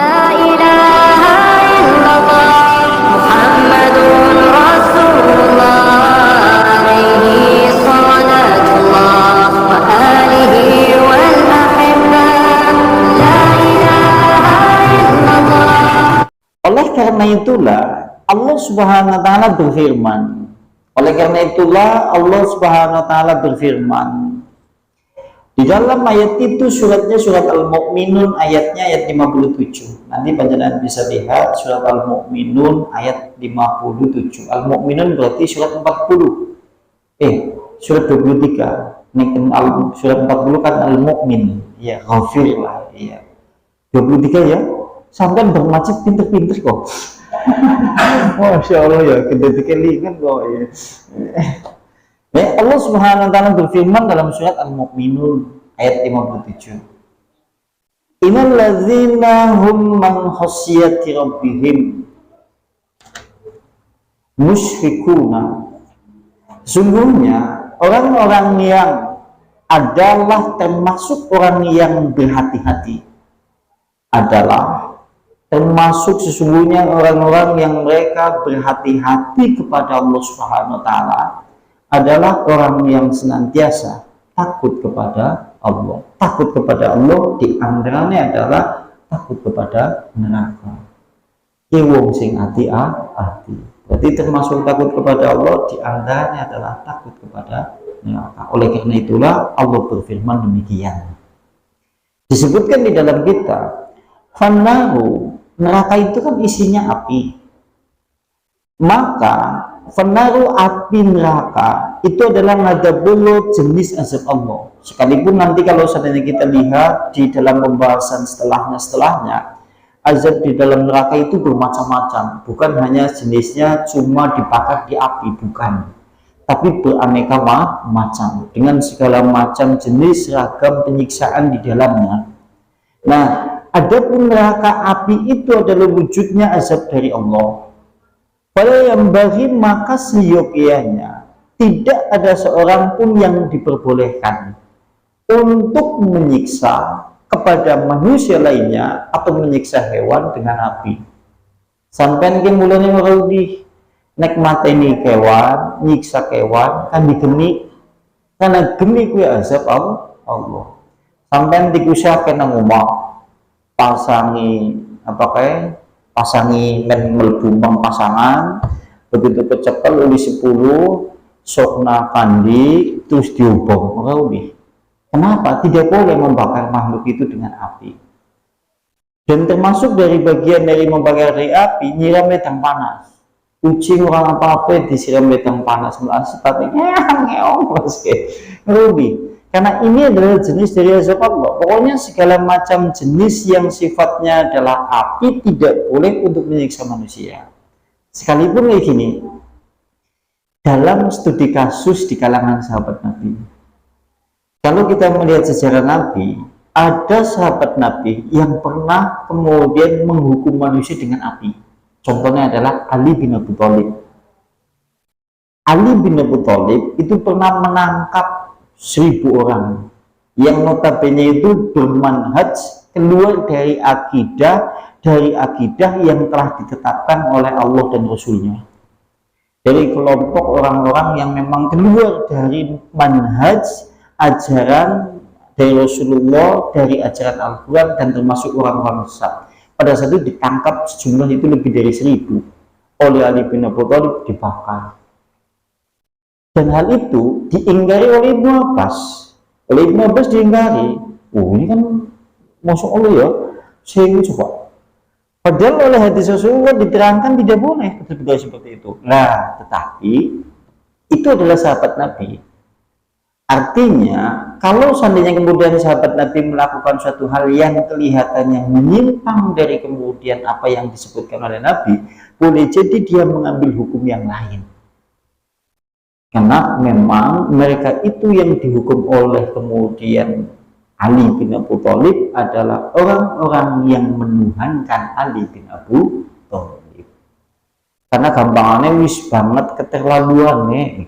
لا إله إلا الله محمد رسول الله عليه صلاة الله وآله والأحبة لا إله إلا الله. Oleh karena itulah Allah Subhanahu wa taala berfirman. Oleh karena itulah Allah Subhanahu wa taala berfirman. Di dalam ayat itu suratnya surat Al-Mu'minun ayatnya ayat 57. Nanti panjenengan bisa lihat surat Al-Mu'minun ayat 57. Al-Mu'minun berarti surat 40. Surat 23. Surat 40 kan Al-Mu'min. Ya, ghafir lah. Ya. 23 ya. Sampai bermacet pinter-pinter kok. Masya Allah ya, kita kelingan kok ya. Allah Subhanahu wa taala berfirman dalam surat Al-Mu'minun ayat 57. Innal ladzina hum man khasyati rabbihim musyrikuna. Sungguhnya orang-orang yang adalah termasuk orang yang berhati-hati adalah termasuk sesungguhnya orang-orang yang mereka berhati-hati kepada Allah Subhanahu wa taala adalah orang yang senantiasa takut kepada Allah. Takut kepada Allah di antaranya adalah takut kepada neraka. Wong sing ati-ati. Berarti termasuk takut kepada Allah di antaranya adalah takut kepada neraka. Oleh karena itulah Allah berfirman demikian. Disebutkan di dalam kitab, fannaru, neraka itu kan isinya api. Maka penaruh api neraka itu adalah nadabulu jenis azab Allah. Sekalipun nanti kalau seandainya kita lihat di dalam pembahasan setelahnya azab di dalam neraka itu bermacam-macam, bukan hanya jenisnya cuma dibakar di api, bukan, tapi beraneka macam dengan segala macam jenis ragam penyiksaan di dalamnya. Nah, adapun neraka api itu adalah wujudnya azab dari Allah. Pada yang bagi maka seyogianya tidak ada seorang pun yang diperbolehkan untuk menyiksa kepada manusia lainnya atau menyiksa hewan dengan api. Sampai mulanya merudi nek mateni kewan, nyiksa kewan kan digeni, karena geni kuwi azab Allah. Sampai dikusah kena ngomong pasangi apa kayak pasangi men melbumbang pasangan begitu kecekel uli 10 sokna kandi terus diubah. Kenapa tidak boleh membakar makhluk itu dengan api? Dan termasuk dari bagian dari membakar dari api, nyiram ledang panas. Kucing orang apa-apa disiram ledang panas melalui sifatnya karena ini adalah jenis dari azab Allah. Pokoknya segala macam jenis yang sifatnya adalah api tidak boleh untuk menyiksa manusia. Sekalipun kayak gini, dalam studi kasus di kalangan sahabat Nabi, kalau kita melihat sejarah Nabi, ada sahabat Nabi yang pernah kemudian menghukum manusia dengan api. Contohnya adalah Ali bin Abi Thalib. Ali bin Abi Thalib itu pernah menangkap 1000 orang yang notabene itu bermanhaj keluar dari akidah yang telah ditetapkan oleh Allah dan Rasulnya, dari kelompok orang-orang yang memang keluar dari manhaj ajaran dari Rasulullah, dari ajaran Al-Quran, dan termasuk orang-orang sesat. Pada saat itu ditangkap sejumlah itu lebih dari 1000 oleh Ali bin Abi Thalib, dibakar. Dan hal itu diingkari oleh Ibnu Abbas. Oleh Ibnu Abbas diingkari. Ini kan masya Allah ya, saya coba. Padahal oleh hadis Rasulullah diterangkan tidak boleh betul-betul seperti itu. Nah, tetapi itu adalah sahabat Nabi. Artinya, kalau seandainya kemudian sahabat Nabi melakukan suatu hal yang kelihatannya menyimpang dari kemudian apa yang disebutkan oleh Nabi, boleh jadi dia mengambil hukum yang lain. Karena memang mereka itu yang dihukum oleh kemudian Ali bin Abi Thalib adalah orang-orang yang menuhankan Ali bin Abi Thalib. Karena gampangannya wis banget keterlaluannya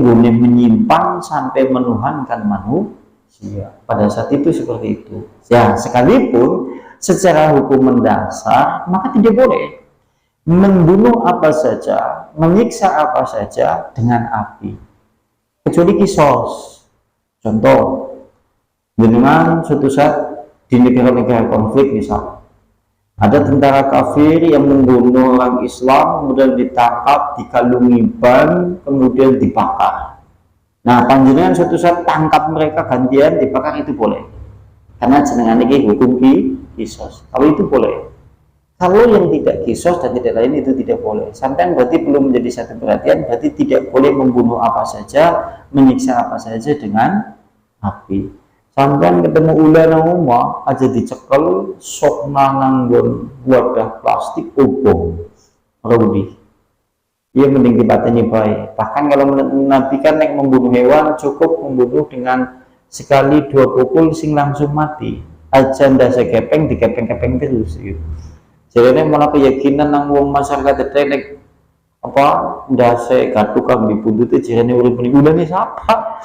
gune menyimpang sampai menuhankan manusia. Pada saat itu seperti itu. Ya, sekalipun secara hukum mendasar, maka tidak boleh membunuh apa saja, menyiksa apa saja dengan api, kecuali kisos. Contoh, dengan suatu saat di negara-negara konflik misal, ada tentara kafir yang membunuh orang Islam, kemudian ditangkap, dikalungi ban, kemudian dibakar. Nah, panjenengan suatu saat tangkap mereka gantian dibakar, itu boleh. Karena jenengan ini hukum kisos. Kalau itu boleh. Kalau yang tidak kisos dan tidak lain itu tidak boleh. Sampai berarti belum menjadi satu perhatian, berarti tidak boleh membunuh apa saja, menyiksa apa saja dengan api. Sampai ketemu ulana umah aja dicekel sok nanggon wadah plastik ubung rudi. Ia mending dipateni baik. Bahkan kalau Nabi kan yang membunuh hewan cukup membunuh dengan sekali 2 pukul sing langsung mati. Aja ndak segepeng digepeng-gepeng terus gitu. Jadi malah keyakinan nang wong masyarakat tetek apa ndase gatuk kang dipundute jirane urip niku ulane siapa?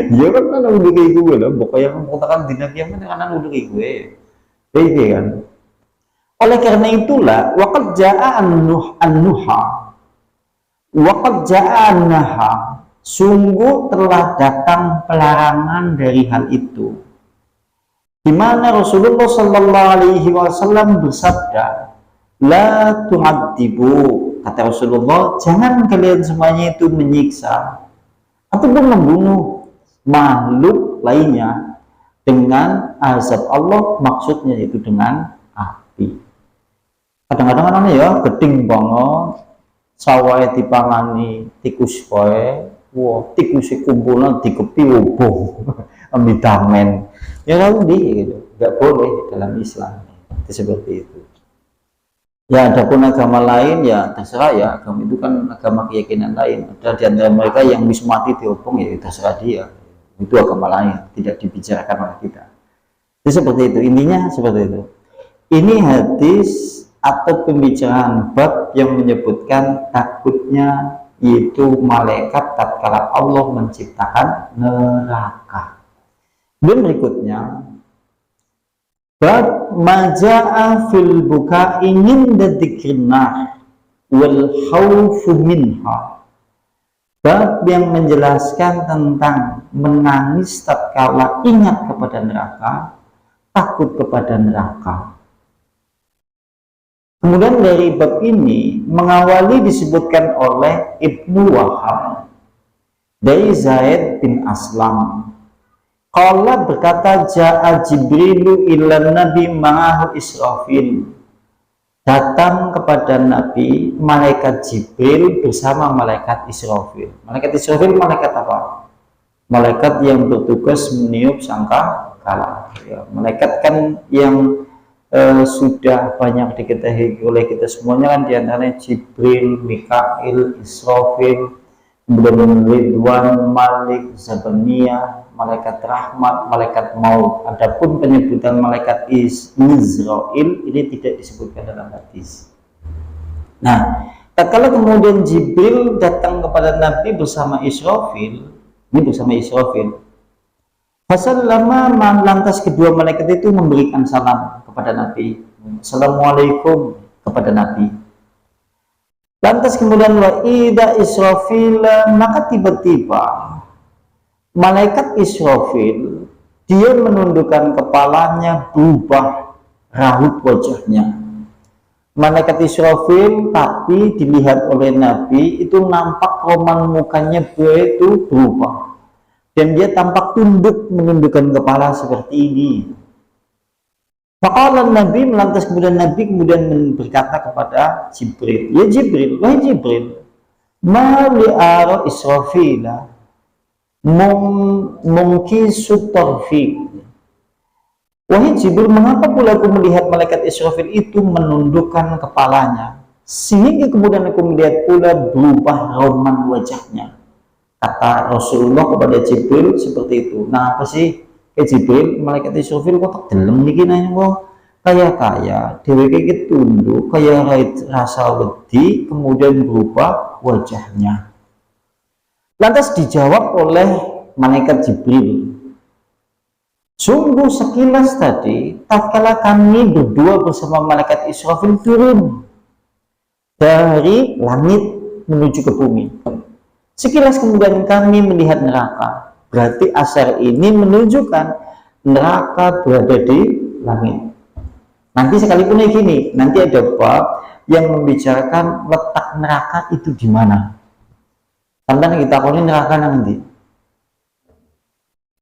Ya kan udah kayak gue lah, pokoknya mengatakan di Nabi yang kanan udah kayak gue, gitu kan. Oleh karena itulah, waqad jaa an-nuha, waqad jaa an-naha, sungguh telah datang pelarangan dari hal itu. Di mana Rasulullah Sallallahu Alaihi Wasallam bersabda, la tu'adzibu, kata Rasulullah, jangan kalian semuanya itu menyiksa ataupun membunuh makhluk lainnya dengan azab Allah, maksudnya itu dengan api. Kadang-kadang kan ya geding banget sawah dipangani tikus poe, wah tikus kumpulan dikepi obong ambidamen ya lalu gitu, nggak boleh dalam Islam itu seperti itu. Ya adapun agama lain ya terserah ya, agama itu kan agama keyakinan lain, ada di antara mereka yang wis mati diobong ya terserah dia, itu agama lain, tidak dibicarakan oleh kita. Itu seperti itu, intinya seperti itu. Ini hadis atau pembicaraan bab yang menyebutkan takutnya yaitu malaikat tatkala Allah menciptakan neraka. Dan berikutnya bab maja'a fil buka'i inda dzikrinnar wal khaufu minha. Bab yang menjelaskan tentang menangis tatkala ingat kepada neraka, takut kepada neraka. Kemudian dari bab ini mengawali disebutkan oleh Ibnu Wahab dari Zaid bin Aslam. Qala berkata, ja'a Jibrilu ila Nabi ma'ahu Israfil. Datang kepada Nabi malaikat Jibril bersama malaikat Israfil. Malaikat Israfil malaikat apa? Malaikat yang bertugas meniup sangkakala. Ya, malaikat kan yang sudah banyak diketahui oleh kita semuanya kan, diantaranya Jibril, Mikail, Israfil, kemudian Ridwan, Malik, Zabaniyah, malaikat rahmat, malaikat maut. Adapun penyebutan malaikat Israel ini tidak disebutkan dalam hadis. Nah, tatkala kemudian Jibril datang kepada Nabi bersama Israfil, ini bersama Israfil. Fasallama, lantas kedua malaikat itu memberikan salam kepada Nabi. Assalamualaikum kepada Nabi. Lantas kemudian wa ida Israfil, maka tiba-tiba malaikat Israfil dia menundukkan kepalanya, berubah raut wajahnya. Malaikat Israfil tapi dilihat oleh Nabi itu nampak roman mukanya itu berubah. Dan dia tampak tunduk, menundukkan kepala seperti ini. Faqala Nabi, lantas kemudian Nabi berkata kepada Jibril, ya Jibril, wahai Jibril, ma li'ara Israfila mungkisu tarfi. Wahai Jibril, mengapa pula aku melihat malaikat Israfil itu menundukkan kepalanya, sehingga kemudian aku melihat pula berubah roman wajahnya. Kata Rasulullah kepada Jibril seperti itu. Nah, apa sih Jibril, malaikat Israfil kok deleng niki nanya kok kaya dheweke tunduk kaya rasa wedi, kemudian berubah wajahnya. Lantas dijawab oleh malaikat Jibril, Sungguh sekilas tadi, tatkala kami berdua bersama malaikat Israfil turun dari langit menuju ke bumi. Sekilas kemudian kami melihat neraka. Berarti asar ini menunjukkan neraka berada di langit. Nanti sekalipun kayak gini, nanti ada bab yang membicarakan letak neraka itu di mana. Sampai kita tahu neraka nanti.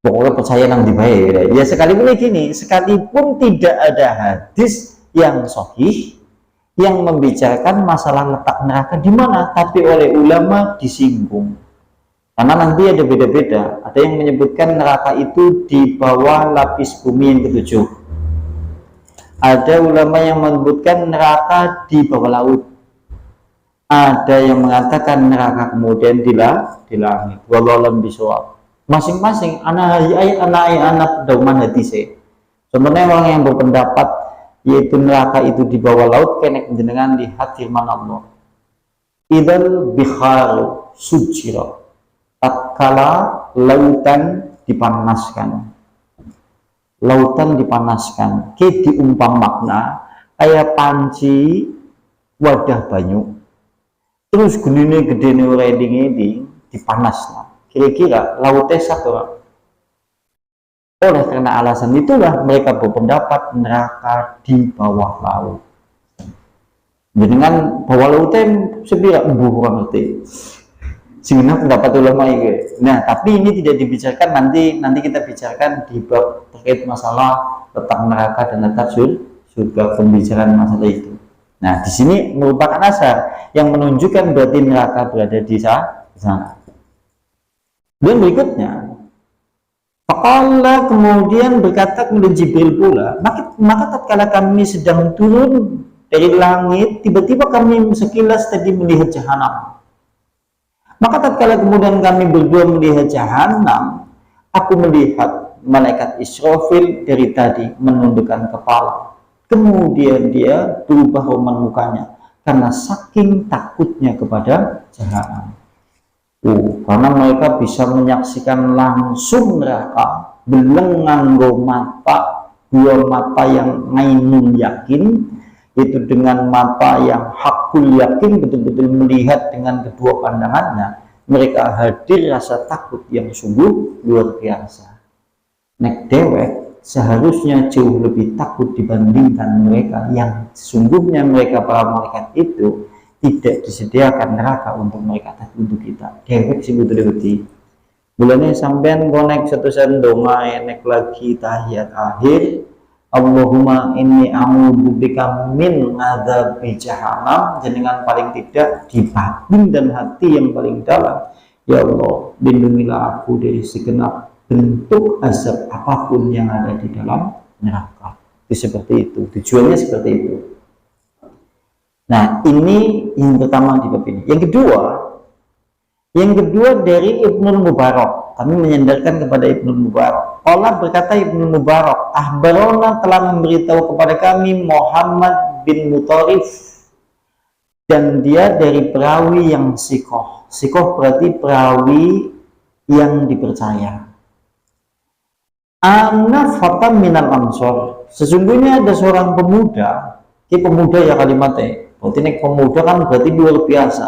Pokoknya percaya nang dibayar ya. Sekalipun gini, sekalipun tidak ada hadis yang sahih yang membicarakan masalah letak neraka di mana, tapi oleh ulama disinggung. Karena nanti ada beda-beda. Ada yang menyebutkan neraka itu di bawah lapis bumi yang ketujuh. Ada ulama yang menyebutkan neraka di bawah laut. Ada yang mengatakan neraka kemudian di langit. Wallahu a'lam bishawab. Masing-masing anak dauman hadise. Sebenarnya orang yang berpendapat yaitu neraka itu di bawah laut kena jenengan lihat firman Allah. Idzal bihar sujira. Tatkala lautan dipanaskan. Lautan dipanaskan. Ke diumpam makna kayak panci wadah banyu. Terus gede-gede reding ini dipanaskan. Kira-kira lautnya satu. Oleh karena alasan itulah mereka berpendapat neraka di bawah laut. Dengan bawah lautnya sepira kurang ngerti. Sehingga pendapat ulama ini. Nah, tapi ini tidak dibicarakan nanti kita bicarakan di bab terkait masalah letak neraka dan letak surga, pembicaraan masalah itu. Nah, di sini merupakan asar yang menunjukkan berarti neraka berada di sana. Dan berikutnya, Faqala kemudian berkata kepada Jibril pula, maka tatkala kami sedang turun dari langit, tiba-tiba kami sekilas tadi melihat jahanam. Maka tatkala kemudian kami berdua melihat jahanam, aku melihat malaikat Israfil dari tadi menundukkan kepala. Kemudian dia berubah roman mukanya karena saking takutnya kepada jahanam. Karena mereka bisa menyaksikan langsung neraka, belum nganggo mata, dua mata yang ainun yakin, itu dengan mata yang hakul yakin, betul-betul melihat dengan kedua pandangannya. Mereka hadir rasa takut yang sungguh luar biasa. Nek dewek seharusnya jauh lebih takut dibandingkan mereka yang sesungguhnya mereka para malaikat itu tidak disediakan neraka untuk mereka, tapi untuk kita. Dewek sih betul-betul. Bulannya sampean konek satu sendoma enek lagi tahiyat akhir. Allahumma inni a'udzubika min adzabi jahannam, jenengan paling tidak di batin dan hati yang paling dalam. Ya Allah, lindungilah aku dari segenap bentuk azab apapun yang ada di dalam neraka. Itu seperti itu. Tujuannya seperti itu. Nah, ini yang pertama di bab ini. Yang kedua dari Ibnu Mubarak. Kami menyandarkan kepada Ibnu Mubarak. Allah berkata Ibnu Mubarak, Ahbarona telah memberitahu kepada kami Muhammad bin Mutarif, dan dia dari perawi yang sikoh. Sikoh berarti perawi yang dipercaya. Anna fatan minal ansor. Sesungguhnya ada seorang pemuda. Ini pemuda ya kalimatnya. Berarti ini pemuda kan berarti luar biasa.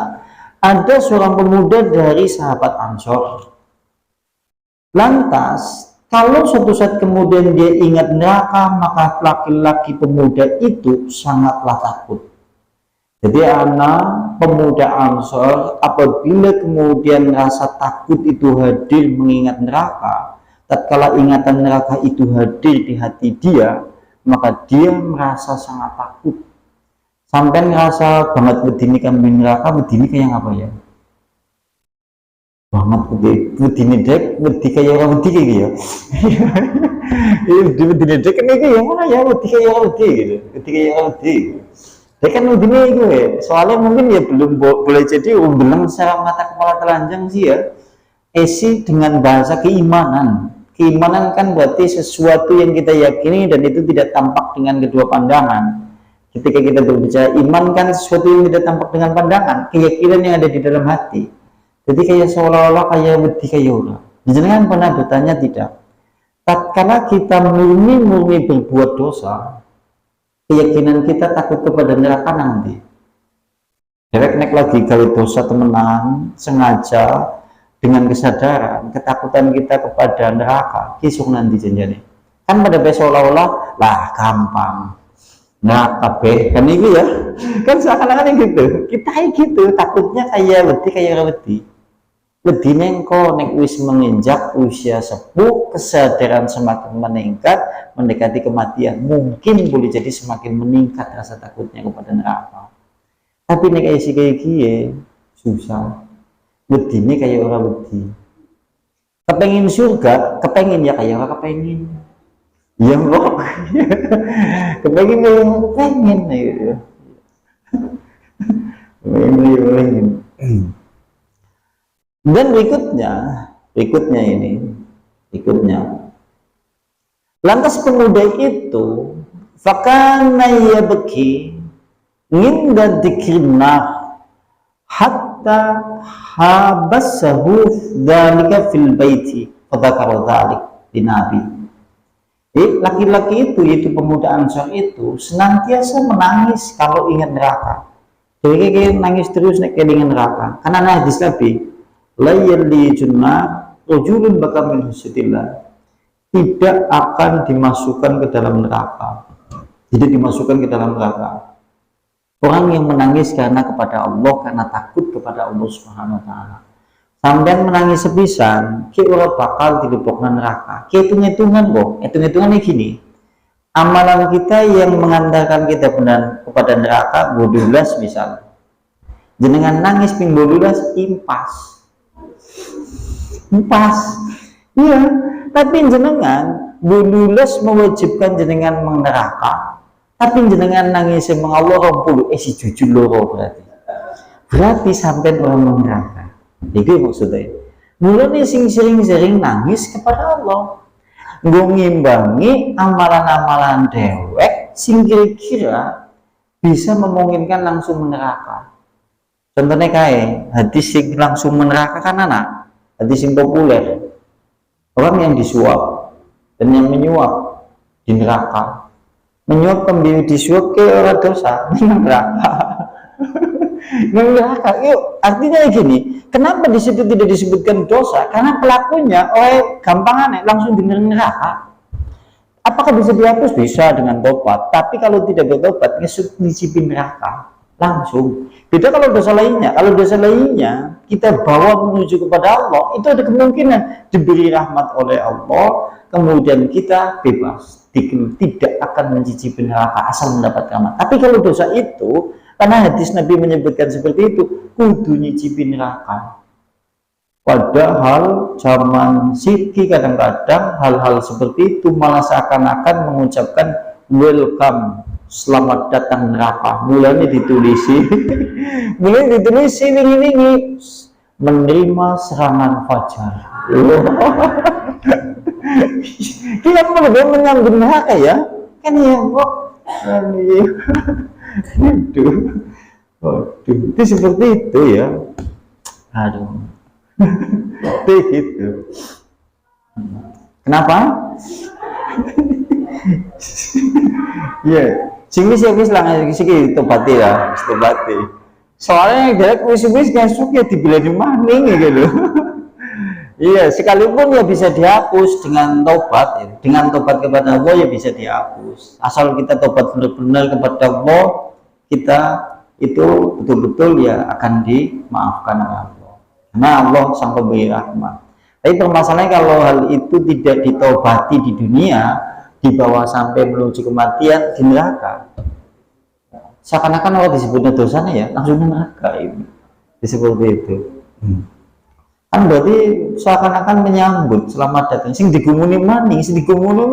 Ada seorang pemuda dari sahabat Ansor. Lantas, kalau suatu saat kemudian dia ingat neraka, maka laki-laki pemuda itu sangatlah takut. Jadi anak pemuda Ansor apabila kemudian rasa takut itu hadir mengingat neraka, tatkala ingatan neraka itu hadir di hati dia, maka dia merasa sangat takut. Sampai ngerasa banget bedini kambing neraka, bedini kayak apa ya? Banget bedini dek, bedi kayak orang bedi kayak gitu ya. Bedini dek kan kayak mana ya, bedi kayak orang bedi gitu, bedi kayak orang bedi. Dek kan bedini itu ya, soalnya mungkin ya belum boleh jadi bilang secara mata kepala telanjang sih ya. Esi dengan bahasa keimanan. Keimanan kan berarti sesuatu yang kita yakini dan itu tidak tampak dengan kedua pandangan. Ketika kita berbicara iman kan sesuatu yang tidak tampak dengan pandangan, keyakinan yang ada di dalam hati. Jadi kayak seolah-olah kayak wedi kayak orang. Jangan pernah bertanya tidak. tatkala kita murni berbuat dosa, keyakinan kita takut kepada neraka nanti. Derek nek lagi kalau dosa temenan sengaja dengan kesadaran ketakutan kita kepada neraka kisuk nanti janjane kan pada seolah-olah lah gampang nah kabeh kan ini ya kan seakan-akan gitu kita gitu takutnya kayak wedi nengko nek wis menginjak usia sepuh kesadaran semakin meningkat mendekati kematian mungkin boleh jadi semakin meningkat rasa takutnya kepada neraka. Tapi nek kayak gini susah. Wedine kayak orang wedi. Kepengin surga, kepengin ya kayak orang kepengin. Ya kok. Kepengin ya kepengin gitu. Kepengin. Dan berikutnya lantas pemuda itu fakana yabki nginda dzikrina hatta habasahu dzalika fil baiti fadzakara dzalik di Nabi. Laki-laki itu yaitu pemuda Ansor itu senantiasa menangis kalau ingat neraka. Jadi kayak nangis terus nek ingat neraka. Karena hadis Nabi la yalli jannah rajulun baka min husyatillah tidak akan dimasukkan ke dalam neraka. Tidak dimasukkan ke dalam neraka. Orang yang menangis karena kepada Allah, karena takut kepada Allah Subhanahu wa taala. Sampai menangis sepisan, ki ora bakal dilebokna neraka. Ki hitung-hitungan kok. Hitung-hitungannya gini. Amalan kita yang mengantarkan kita benar kepada neraka 12 misal. Jenengan nangis ping 12 impas. Iya, tapi jenengan 12 mewajibkan jenengan neraka. Tapi jenengan nangis emang Allah 20 si jujur loro berarti sampai orang neraka. Itu maksudnya mulai sing sering-sering nangis kepada Allah nggo ngimbangi amalan-amalan dewek sing kira-kira bisa memungkinkan langsung neraka. Contohnya kayak hadis sing langsung neraka kan anak hadis yang populer orang yang disuap dan yang menyuap di neraka. Menyuap pembeli disuap ke orang dosa neraka. Yuk artinya gini, kenapa di situ tidak disebutkan dosa? Karena pelakunya gampangannya langsung di neraka. Apakah bisa dihapus? Bisa dengan tobat. Tapi kalau tidak bertobat, nyicipin neraka langsung. Beda kalau dosa lainnya. Kalau dosa lainnya kita bawa menuju kepada Allah, itu ada kemungkinan diberi rahmat oleh Allah, kemudian kita bebas, tidak akan mencicipi neraka asal mendapat rahmat. Tapi kalau dosa itu, karena hadis Nabi menyebutkan seperti itu, kudu nyicipi neraka. Padahal zaman Siti kadang-kadang hal-hal seperti itu malah seakan-akan mengucapkan welcome, selamat datang neraka. Mulanya ditulisi ini menerima serangan fajar. Kita perlu menyambut neraka ya kan ya kok itu seperti itu ya. Aduh itu kenapa ya sini sih wis lah sih tobati lah tobati soalnya direct wis kan suka dibilani maning gitu. Iya, sekalipun ya bisa dihapus dengan tobat ya. Dengan tobat kepada Allah ya bisa dihapus asal kita tobat benar-benar kepada Allah, kita itu betul-betul ya akan dimaafkan oleh Allah karena Allah sang pemberi rahmat. Tapi permasalahannya kalau hal itu tidak ditobati di dunia, dibawa sampai menuju kematian di neraka, seakan-akan Allah disebutnya dosanya ya langsung neraka ini seperti itu. Kan berarti seakan-akan menyambut selamat datang sing digumuni maning sing digumuni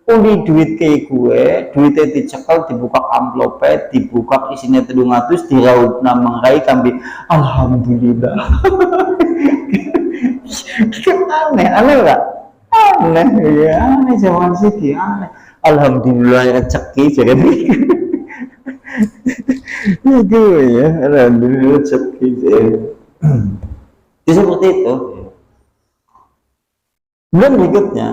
uli duit kayak gue duitnya dicekel dibuka amplopnya dibuka isinya 300 diraut nama rai kambing alhamdulillah. aneh enggak aneh ya aneh zaman sih aneh alhamdulillah rezeki jadi itu ya alhamdulillah rezeki seperti itu. Dan berikutnya